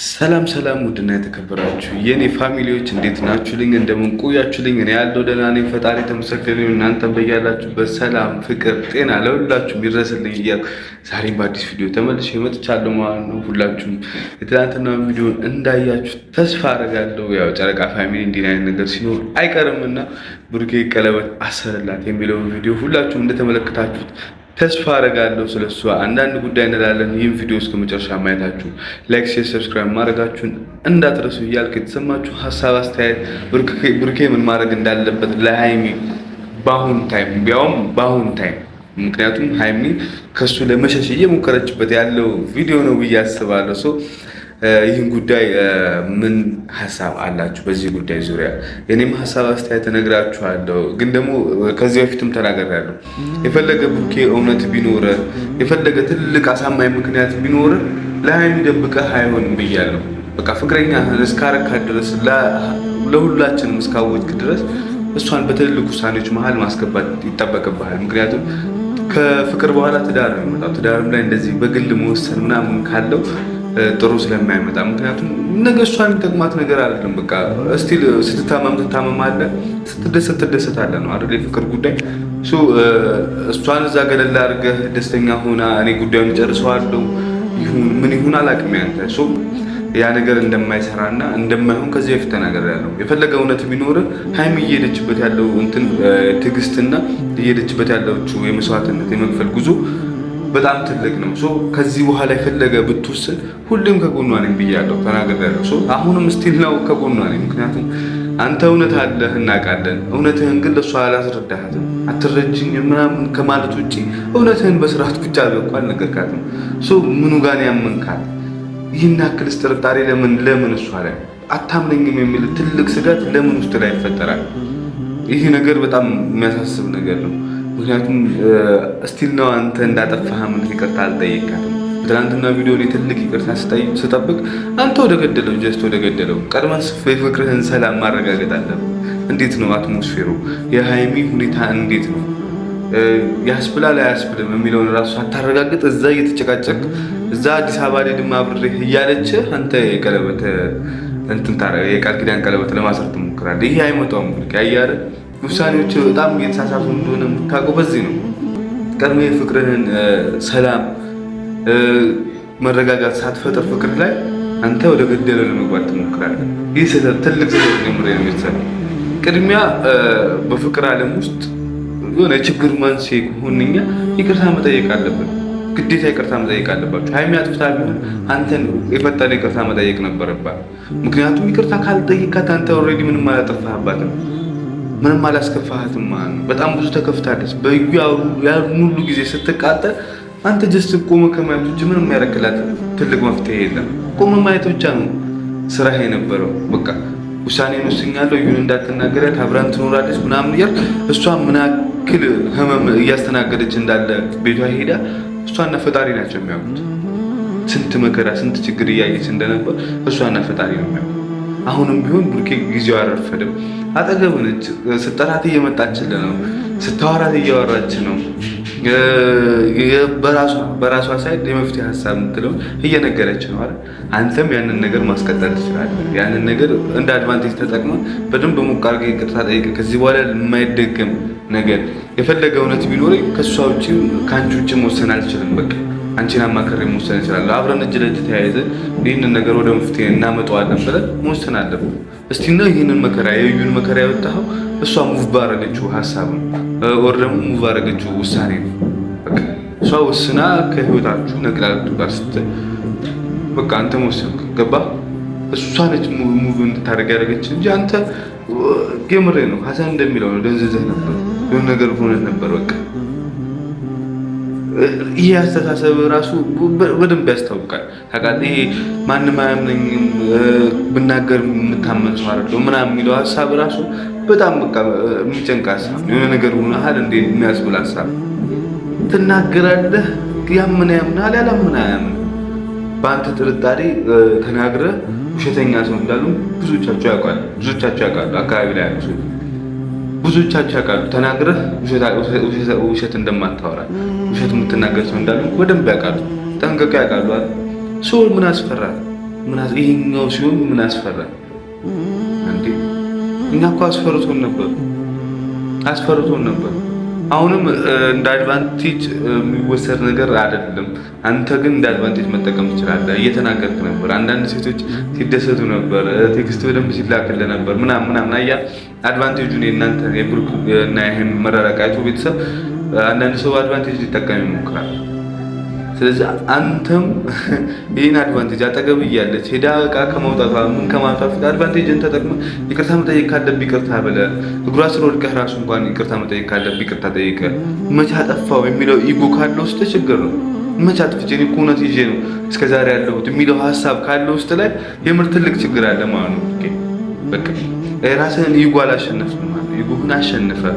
ሰላም ሰላም ውድና የተከበራችሁ የኔ ፋሚሊዎች እንዴት ናችሁልኝ? እንደምን ቆያችሁልኝ? እኔ ያለው ደህና ነኝ፣ ፈጣሪ ተመሰገነ ይሁን። እናንተም በያላችሁበት ሰላም፣ ፍቅር፣ ጤና ለሁላችሁም ይድረስልኝ እያልኩ ዛሬም በአዲስ ቪዲዮ ተመልሼ መጥቻለሁ ማለት ነው። ሁላችሁም የትናንትና ቪዲዮ እንዳያችሁ ተስፋ አደርጋለሁ። ያው ጨረቃ ፋሚሊ እንዲህ አይነት ነገር ሲኖር አይቀርምና ብሩኬ ቀለበት አሰረላት የሚለውን ቪዲዮ ሁላችሁም እንደተመለከታችሁት ተስፋ አደርጋለሁ። ስለሷ አንዳንድ ጉዳይ እንላለን። ይህን ቪዲዮ እስከ መጨረሻ ማየታችሁ ላይክ፣ ሼር፣ ሰብስክራይብ ማድረጋችሁን እንዳትረሱ እያልኩ የተሰማችሁ ሀሳብ አስተያየት ብሩኬ ምን ማድረግ እንዳለበት ለሃይሚ በአሁኑ ታይም ምክንያቱም ሃይሚ ከሱ ለመሸሽ እየሞከረችበት ያለው ቪዲዮ ነው ብዬ አስባለሁ። ይህን ጉዳይ ምን ሀሳብ አላችሁ? በዚህ ጉዳይ ዙሪያ የኔም ሀሳብ አስተያየት እነግራችኋለሁ። ግን ደግሞ ከዚህ በፊትም ተናግሬያለሁ። የፈለገ ብሩኬ እውነት ቢኖረ የፈለገ ትልቅ አሳማኝ ምክንያት ቢኖረ ለሃይሚ ደብቀህ አይሆንም ብያለሁ። በቃ ፍቅረኛ እስካረካት ድረስ ለሁላችንም እስካወቅክ ድረስ እሷን በትልልቅ ውሳኔዎች መሀል ማስገባት ይጠበቅብሃል። ምክንያቱም ከፍቅር በኋላ ትዳር ነው የሚመጣው። ትዳርም ላይ እንደዚህ በግል መወሰን ምናምን ካለው ጥሩ ስለማይመጣ፣ ምክንያቱም ነገ እሷን የሚጠቅማት ነገር አይደለም። በቃ እስቲል ስትታመም ትታመማለህ፣ ስትደሰት ትደሰታለህ ነው አይደል? የፍቅር ጉዳይ እሷን እዛ ገለል አድርገህ ደስተኛ ሆና እኔ ጉዳዩን ጨርሰዋለሁ ምን ይሁን አላውቅም። ያንተ ያ ነገር እንደማይሰራና እንደማይሆን ከዚህ በፊት ተናግሬያለሁ። የፈለገ እውነት ቢኖር ሃይሚ እየሄደችበት ያለው ትዕግስትና እየሄደችበት ያለው የመስዋዕትነት የመክፈል ጉዞ በጣም ትልቅ ነው። ከዚህ በኋላ የፈለገ ብትወስን ሁሌም ከጎኗ ነኝ ብያለሁ፣ ተናግሬያለሁ። አሁንም ስቲል ነው ከጎኗ ነኝ። ምክንያቱም አንተ እውነት አለህ እናውቃለን። እውነትህን ግን ለእሷ አላስረዳሃትም። አትረጅኝ ምናምን ከማለት ውጭ እውነትህን በስርዓት ብቻ አልበቁ አልነገርካትም። ምኑ ጋር ያመንካት? ይህን ያክልስ ጥርጣሬ ለምን እሷ ላይ አታምነኝም የሚል ትልቅ ስጋት ለምን ውስጥ ላይ ይፈጠራል? ይህ ነገር በጣም የሚያሳስብ ነገር ነው። ምክንያቱም እስቲል ነው አንተ እንዳጠፋህ ምን ይቅርታ አልጠየቃትም። ትናንትና ቪዲዮ ላይ ትልቅ ይቅርታ ስጠብቅ አንተ ወደ ገደለው ቀድመህ ፍቅርህን ሰላም ማረጋገጥ አለብህ። እንዴት ነው አትሞስፌሩ? የሃይሚ ሁኔታ እንዴት ነው? ያስብላል አያስብልም የሚለውን ራሱ አታረጋግጥ። እዛ እየተጨቃጨቅ እዛ አዲስ አበባ ላይ ድማ አብሬህ እያለች አንተ የቃል ኪዳን ቀለበት ለማሰር ትሞክራለህ። ይሄ አይመጣውም። ያያረ ውሳኔዎች በጣም እየተሳሳቱ እንደሆነ የምታውቀው በዚህ ነው። ቀድሜ ፍቅርህን ሰላም መረጋጋት ሳትፈጥር ፍቅር ላይ አንተ ወደ ገደለው ለመግባት ትሞክራለህ። ይህ ስህተት ትልቅ ስህተት ጀምሬ ነው የተሰራው። ቅድሚያ በፍቅር ዓለም ውስጥ የሆነ ችግር መንስኤ ከሆንኛ ይቅርታ መጠየቅ አለብን። ግዴታ ይቅርታ መጠየቅ አለባችሁ። ሃይሚ አጥፍታ ቢሆን አንተን የፈጠረ ይቅርታ መጠየቅ ነበረባት። ምክንያቱም ይቅርታ ካልጠየቃት አንተ ኦልሬዲ ምንም አላጠፋህባትም፣ ምንም አላስከፋሃትም ማለት ነው። በጣም ብዙ ተከፍታለች። ያን ሁሉ ጊዜ ስትቃጠል አንተ ጀስት ቆመ ከማየት ውጭ ምንም ያረክላት ትልቅ መፍትሄ የለም። ቆመ ማየት ብቻ ነው ስራህ የነበረው። በቃ ውሳኔ ወስኛለሁ፣ ይሁን እንዳትናገሪያት አብራን ትኖራለች ምናምን እያልክ እሷ ምን ያክል ህመም እያስተናገደች እንዳለ ቤቷ ሄዳ እሷና ፈጣሪ ናቸው የሚያውቁት። ስንት መከራ ስንት ችግር እያየች እንደነበር እሷና ፈጣሪ ነው የሚያውቁት። አሁንም ቢሆን ብሩኬ ጊዜው አልረፈደም። አጠገብ ነች። ስጠራት እየመጣችልህ ነው። ስታወራት እያወራች ነው። በራሷ ሳይድ የመፍትሄ ሀሳብ የምትለው እየነገረች ነው አይደል? አንተም ያንን ነገር ማስቀጠል ትችላለህ። ያንን ነገር እንደ አድቫንቴጅ ተጠቅመህ በደንብ ሞቅ አድርገህ ይቅርታ ጠይቀህ ከዚህ በኋላ የማይደገም ነገር የፈለገ እውነት ቢኖረኝ ከእሷ ውጭ ከአንቺ ውጭ መወሰን አልችልም። በቃ አንቺን አማከሬ መወሰን እችላለሁ። አብረን እጅ ለእጅ ተያይዘን ይህንን ነገር ወደ መፍትሄ እናመጣዋለን ብለን መወሰን አለብን። እስቲ ነው ይህንን መከራ የዩን መከራ ያወጣኸው እሷ ሙቭ ባረገችው ሀሳብ ነው፣ ወር ደግሞ ሙቭ ባረገችው ውሳኔ ነው። በቃ እሷ ወስና ከህይወታችሁ ነቅላቱ ጋር ስትል በቃ አንተ ወሰንክ። ገባ? እሷ ነች ሙቭ እንድታደርግ ያደረገች እንጂ አንተ ጌምሬ ነው ሀሰን እንደሚለው ነው ደንዝዘህ ነበር፣ የሆነ ነገር ሆነ ነበር። በቃ ይሄ አስተሳሰብ ራሱ በደንብ ያስታውቃል። ታውቃለህ፣ ይሄ ማንም አያምነኝም ብናገር የምታመን ሰው አይደለሁም ምናምን የሚለው ሀሳብ ራሱ በጣም በቃ የሚጨንቅ ሀሳብ ነው። የሆነ ነገር ሆነሃል እንደ የሚያስብል ሀሳብ ትናገራለህ። ያምናል ያላምን አያምን። በአንተ ጥርጣሬ ተናግረህ ውሸተኛ ሰው እንዳሉ ብዙዎቻቸው ያውቃሉ። አካባቢ ላይ ያሉ ሰው ብዙዎቻቸው ያውቃሉ። ተናግረህ ውሸት እንደማታወራ ውሸት የምትናገር ሰው እንዳሉ በደንብ ያውቃሉ። ጠንቅቀው ያውቃሉ። ሰው ምን አስፈራል? ይሄኛው ሲሆን ምን አስፈራ እንዴ? እኛ እኮ አስፈርቶን ነበር። አሁንም እንደ አድቫንቴጅ የሚወሰድ ነገር አይደለም። አንተ ግን እንደ አድቫንቴጅ መጠቀም ትችላለህ። እየተናገርክ ነበር። አንዳንድ ሴቶች ሲደሰቱ ነበር፣ ቴክስት በደንብ ሲላክልህ ነበር ምናምን። አያ አድቫንቴጁን የእናንተ የብሩክ እና ይሄን መራራቃቸው ቤተሰብ አንዳንድ ሰው አድቫንቴጅ ሊጠቀም ይሞክራል። ስለዚህ አንተም ይህን አድቫንቴጅ አጠገብ እያለች ሄዳ ዕቃ ከማውጣቷ ምን ከማውጣት አድቫንቴጅን ተጠቅመህ ይቅርታ መጠየቅ ካለብህ ይቅርታ ብለህ እግሯ ስር ወድቀህ ራሱ እንኳን ይቅርታ መጠየቅ ካለብህ ይቅርታ ጠይቀህ መቼ አጠፋው የሚለው ኢጎ ካለው ውስጥ ችግር ነው። መቼ አጥፍቼ እኔ እኮ እውነት ይዤ ነው እስከዛሬ ያለሁት የሚለው ሀሳብ ካለው ውስጥ ላይ የምር ትልቅ ችግር አለ ማለት ነው። በቃ ራስህን ኢጎ አላሸነፍም ማለት ኢጎህን አሸንፈህ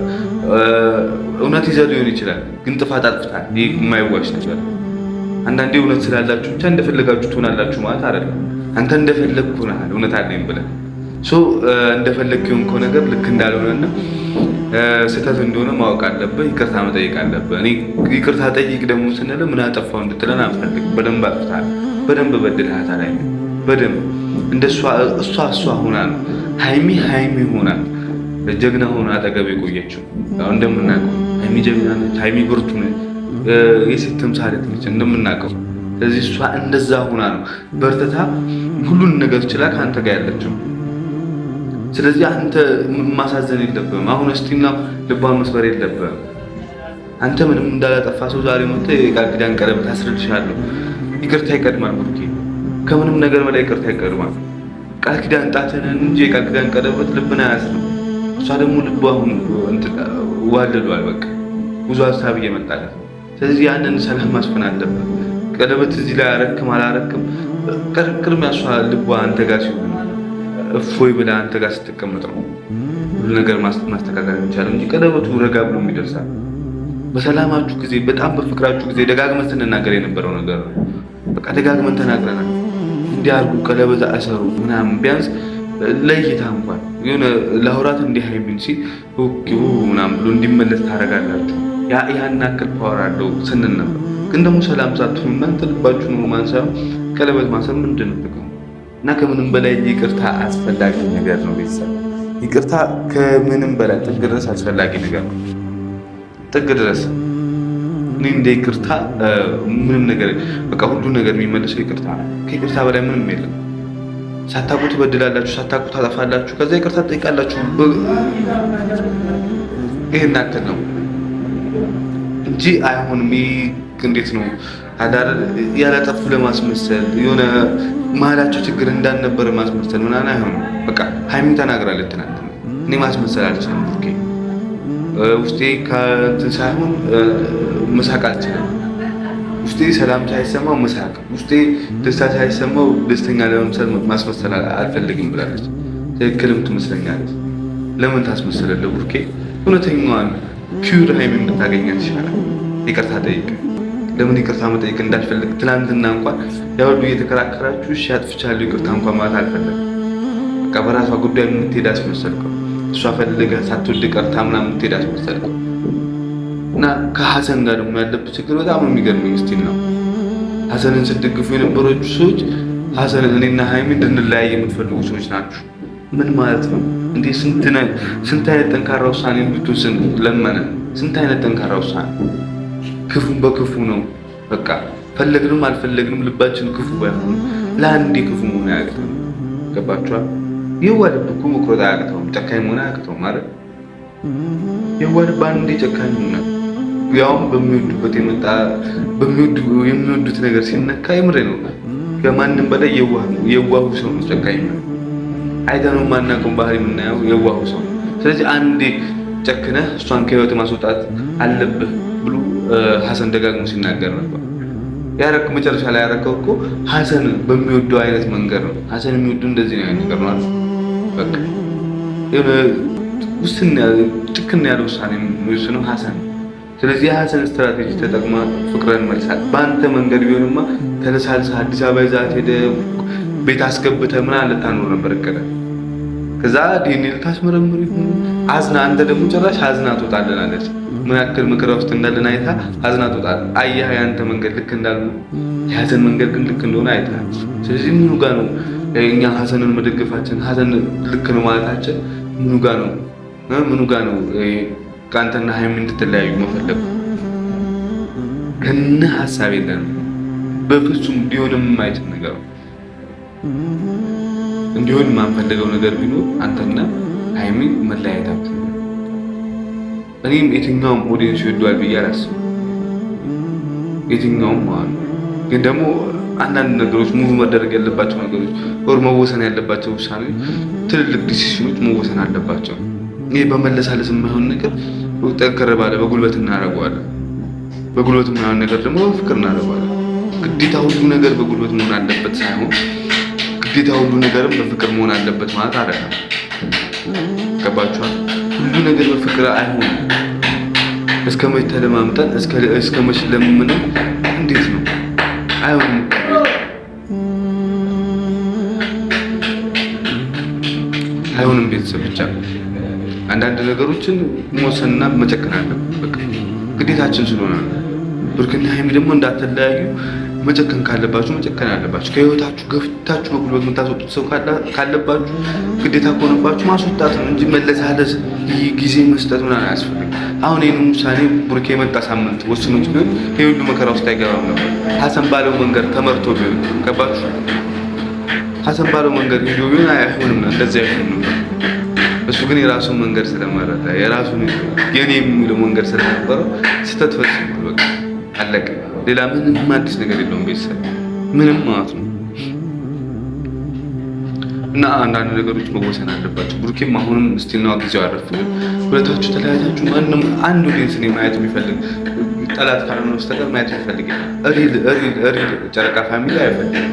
እውነት ይዘህ ሊሆን ይችላል፣ ግን ጥፋት አጥፍተሃል። ይህ የማይዋሽ ነገር። አንዳንዴ እውነት ስላላችሁ ብቻ እንደፈለጋችሁ ትሆናላችሁ ማለት አይደለም። አንተ እንደፈለግህ ሆነሃል እውነት አለኝ ብለህ እንደፈለግህ የሆንከው ነገር ልክ እንዳልሆነና ስህተት እንደሆነ ማወቅ አለብህ። ይቅርታ መጠየቅ አለብህ። እኔ ይቅርታ ጠይቅ ደግሞ ስንል ምን አጠፋው እንድትለን አንፈልግም። በደንብ አጥፍተሃል፣ በደንብ በድለሃታል። በደንብ እንደሷ እሷ ሆና ነው ሃይሚ ሆና ጀግና ሆና አጠገብ የቆየችው። ያው እንደምናውቀው ሃይሚ ጀግና ነች፣ ሃይሚ ብርቱ ነች፣ የሴት ተምሳሌት ነች እንደምናውቀው። ስለዚህ እሷ እንደዛ ሆና ነው በርተታ ሁሉን ነገር ችላ ከአንተ ጋር ያለችው። ስለዚህ አንተ ማሳዘን የለብህም። አሁን እስቲና ልቧን መስበር የለብህም። አንተ ምንም እንዳላጠፋ ሰው ዛሬ መጥተህ የቃል ኪዳን ቀለበት አስረድሻለሁ። ይቅርታ ይቀድማል ብሩኬ፣ ከምንም ነገር በላይ ይቅርታ ይቀድማል። ቃል ኪዳን ጣትህን እንጂ የቃል ኪዳን ቀለበት ልብን አያስርም። እሷ ደግሞ ልቧ አሁን ዋልዷል። በቃ ብዙ ሀሳብ እየመጣለት። ስለዚህ ያንን ሰላም ማስፈን አለበት። ቀለበት እዚህ ላይ አረክም አላረክም ቅድሚያ እሷ ልቧ አንተ ጋር ሲሆን እፎይ ብላ አንተ ጋር ስትቀመጥ ነው ሁሉ ነገር ማስተካከል የሚቻለው እንጂ ቀለበቱ ረጋ ብሎ የሚደርሳል። በሰላማችሁ ጊዜ፣ በጣም በፍቅራችሁ ጊዜ ደጋግመን ስንናገር የነበረው ነገር ነው። በቃ ደጋግመን ተናግረናል። እንዲያርጉ ቀለበት አሰሩ ምናምን ቢያንስ ለይታ እንኳን የሆነ ለአውራት እንዲህ ሃይሚን ሲል ምናምን ብሎ እንዲመለስ ታደርጋላችሁ። ያን ያክል ፓወር አለው ስንል ነበር። ግን ደግሞ ሰላም ሳትሆኑ እናንተ ልባችሁ ነው ማንሳብ ቀለበት ማሰብ ምንድን ነው ጥቅሙ? እና ከምንም በላይ ይቅርታ አስፈላጊ ነገር ነው። ቤተሰብ ይቅርታ ከምንም በላይ ጥግ ድረስ አስፈላጊ ነገር ነው። ጥግ ድረስ እኔ እንደ ይቅርታ ምንም ነገር በቃ ሁሉ ነገር የሚመለሰው ይቅርታ ነው። ከይቅርታ በላይ ምንም የለም። ሳታውቁ ትበድላላችሁ፣ ሳታውቁ ታጠፋላችሁ፣ ከዛ ይቅርታ ትጠይቃላችሁ። ይሄን ያክል ነው እንጂ አይሆንም። እንዴት ነው አዳር ያላጠፉ ለማስመሰል የሆነ መሀላቸው ችግር እንዳልነበረ ማስመሰል ምናምን አይሆንም። በቃ ሃይሚ ተናግራለች ትናንት። እኔ ማስመሰል አልችልም። ኦኬ ውስጤ ከእንትን ሳይሆን መሳቅ አልችልም። ውስጤ ሰላም ሳይሰማው መሳቅ፣ ውስጤ ደስታ ሳይሰማው ደስተኛ ለመምሰል ማስመሰል አልፈልግም ብላለች። ትክክልም ትመስለኛለች። ለምን ታስመስላለህ ብሩኬ? እውነተኛዋን ፒውር ሃይሚ እንድታገኛት ይሻላል። ይቅርታ ጠይቅ። ለምን ይቅርታ መጠየቅ እንዳልፈልግ ትናንትና እንኳን ያውዱ እየተከራከራችሁ እሺ አጥፍቻለሁ ይቅርታ እንኳን ማለት አልፈለግም። በቃ በራሷ ጉዳይ የምትሄድ አስመሰልከው። እሷ ፈልገህ ሳትወድ ቀርታ ምናምን የምትሄድ አስመሰልከው። እና ከሀሰን ጋር ደግሞ ያለብህ ችግር በጣም የሚገርመኝ ስቲል ነው። ሀሰንን ስትደግፉ የነበራችሁ ሰዎች ሀሰን እኔና ሃይሚ እንድንለያይ የምትፈልጉ ሰዎች ናችሁ። ምን ማለት ነው እንዴ? ስንት አይነት ጠንካራ ውሳኔ እንድትወስን ለመነ። ስንት አይነት ጠንካራ ውሳኔ። ክፉም በክፉ ነው። በቃ ፈለግንም አልፈለግንም ልባችን ክፉ ባይሆን ለአንዴ ክፉ መሆን አያቅተውም። ገባችኋል? የዋህ ልብ እኮ መቁረጥ አያቅተውም። ጨካኝ መሆን አያቅተውም ማለት የዋህ ልብ አንዴ ጨካኝ ሆነ። ያውም በሚወዱበት የመጣ የሚወዱት ነገር ሲነካ የምሬ ነው። ከማንም በላይ የዋሁ ሰው ነው ጨካኝ ነው። አይተነው ማናውቀውን ባህሪ የምናየው የዋሁ ሰው ነው። ስለዚህ አንዴ ጨክነህ እሷን ከህይወት ማስወጣት አለብህ ብሎ ሀሰን ደጋግሞ ሲናገር ነበር። ያረክ መጨረሻ ላይ ያረከው እኮ ሀሰን በሚወደው አይነት መንገድ ነው። ሀሰን የሚወደው እንደዚህ ነው ነገር ነው። በቃ የሆነ ጭክን ያለ ውሳኔ የሚወስነው ሀሰን። ስለዚህ የሀሰን ስትራቴጂ ተጠቅማ ፍቅርን መልሳል። በአንተ መንገድ ቢሆንማ ተነሳልሳ አዲስ አበባ ይዛት ሄደ ቤት አስገብተህ ምናምን ልታኖር ነበር እቅደ። ከዛ ዲኤንኤ ልታስመረምሩ ይሁን አዝና አንተ ደግሞ ጭራሽ አዝና ትወጣለህ አለች። ምን ያክል ምክራ ውስጥ እንዳለን አይታ አዝና ትወጣለህ። አየህ ያንተ መንገድ ልክ እንዳልሆነ የሀዘን መንገድ ግን ልክ እንደሆነ አይተሃል። ስለዚህ ምኑ ጋር ነው እኛ ሀዘንን መደገፋችን ሀዘን ልክ ነው ማለታችን ምኑ ጋር ነው ከአንተና ሀይሚ እንድትለያዩ መፈለጉ? ከነ ሀሳብ የለንም በፍጹም ሊሆንም የማይችል ነገር ነው። እንዲሆን የማንፈልገው ነገር ቢኖር አንተና ሀይሚ መለያየታችሁ። እኔም የትኛውም ኦዲየንስ ይወደዋል ብዬ አላስብም። የትኛውም ማለት ግን ደግሞ አንዳንድ ነገሮች ሙቭ መደረግ ያለባቸው ነገሮች ወር መወሰን ያለባቸው ውሳኔ ትልልቅ ዲሲሽኖች መወሰን አለባቸው። ይሄ በመለሳለስ የማይሆን ነገር ጠንከር ባለ በጉልበት እናደርገዋለን። በጉልበት የማይሆን ነገር ደግሞ በፍቅር እናደርገዋለን። ግዴታ ሁሉ ነገር በጉልበት መሆን አለበት ሳይሆን ግዴታ ሁሉ ነገርም በፍቅር መሆን አለበት ማለት አይደለም። ገባችኋል? ሁሉ ነገር በፍቅር አይሆንም። እስከ መች ተለማምጠን እስከ መች ለምንም እንዴት ነው? አይሆንም። አይሆንም። ቤተሰብ ብቻ አንዳንድ ነገሮችን መወሰንና መጨከን አለብን። በቃ ግዴታችን ስለሆነ ብሩክና ሀይሚ ደግሞ እንዳትለያዩ መጨከን ካለባችሁ መጨከን አለባችሁ። ከህይወታችሁ ገፍታችሁ በጉልበት የምታስወጡት ሰው ካለባችሁ ግዴታ ከሆነባችሁ ማስወጣት ነው እንጂ መለሳለስ ጊዜ መስጠት ምናምን አያስፈልግም። አሁን ይህን ውሳኔ ብሩክ የመጣ ሳምንት ወስኖት ቢሆን ይህ ሁሉ መከራ ውስጥ አይገባም ነበር። ሀሰን ባለው መንገድ ተመርቶ ቢሆን ገባችሁ? ሀሰን ባለው መንገድ ሄዶ ቢሆን አይሆንም፣ እንደዚህ አይሆንም ነበር። እሱ ግን የራሱን መንገድ ስለመረጠ የራሱን የኔ የሚለው መንገድ ስለነበረው ስህተት ፈጽሟል። በቃ አለቀ። ሌላ ምንም አዲስ ነገር የለውም። ቤተሰብ ምንም ማለት ነው። እና አንዳንድ ነገሮች መወሰን አለባቸው። ብሩኬም አሁንም ስቲል ነው ጊዜው አረፍን። ሁለታችሁ ተለያያችሁ። ማንም አንድ ኦዲየንስ ነው ማየት የሚፈልግ ጠላት ካልሆነ በስተቀር ማየት የሚፈልግ ሪል ጨረቃ ፋሚሊ አይፈልግም።